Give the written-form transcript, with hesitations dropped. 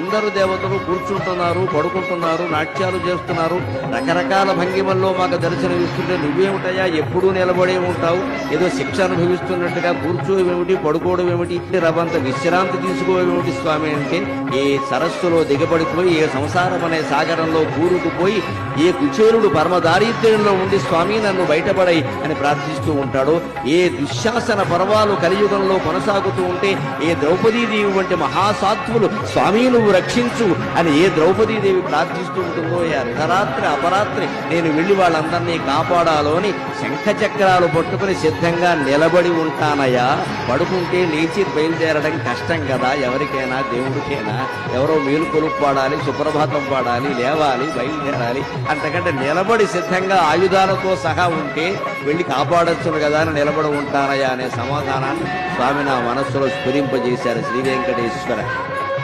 అందరూ దేవతలు కూర్చుంటున్నారు, పడుకుంటున్నారు, నాట్యాలు చేస్తున్నారు, రకరకాల భంగిమల్లో మాకు దర్శనం ఇస్తుంటే నువ్వేమిటయా ఎప్పుడూ నిలబడే ఉంటావు, ఏదో శిక్ష అనుభవిస్తున్నట్టుగా కూర్చోవేమిటి, పడుకోవడం ఏమిటి, రవంత విశ్రాంతి తీసుకోవేమిటి స్వామి అంటే, ఏ సరస్సులో దిగబడిపోయి ఏ సంసారం అనే సాగరంలో కూరుకుపోయి ఏ కుచేరుడు పరమదారిద్ర్యంలో ఉండి స్వామి నన్ను బయటపడై అని ప్రార్థిస్తూ ఉంటాడో, ఏ దుశ్శాసన పర్వాలు కలియుగంలో కొనసాగుతూ ఉంటే ఏ ద్రౌపదీదేవి వంటి మహాసాత్వులు స్వామి నువ్వు రక్షించు అని ఏ ద్రౌపదీదేవి ప్రార్థిస్తూ ఉంటుందో, ఏ అర్ధరాత్రి అపరాత్రి నేను వెళ్లి వాళ్ళందరినీ కాపాడాలో అని శంఖచక్రాలు పట్టుకుని సిద్ధంగా నిలబడి ఉంటానయ్యా. పడుకుంటే లేచి బయలుదేరడం కష్టం కదా, ఎవరికైనా దేవుడికైనా. ఎవరో మేలుకొలుపు పాడాలి, సుప్రభాతం పాడాలి, లేవాలి, బయలుదేరాలి. అంతకంటే నిలబడి సిద్ధంగా ఆయుధాలతో సహా ఉంటే వెళ్ళి కాపాడొచ్చును కదా అని నిలబడి ఉంటానయ్యా అనే సమాధానాన్ని స్వామి నా మనస్సులో స్ఫురింపజేశారు శ్రీ వెంకటేశ్వర.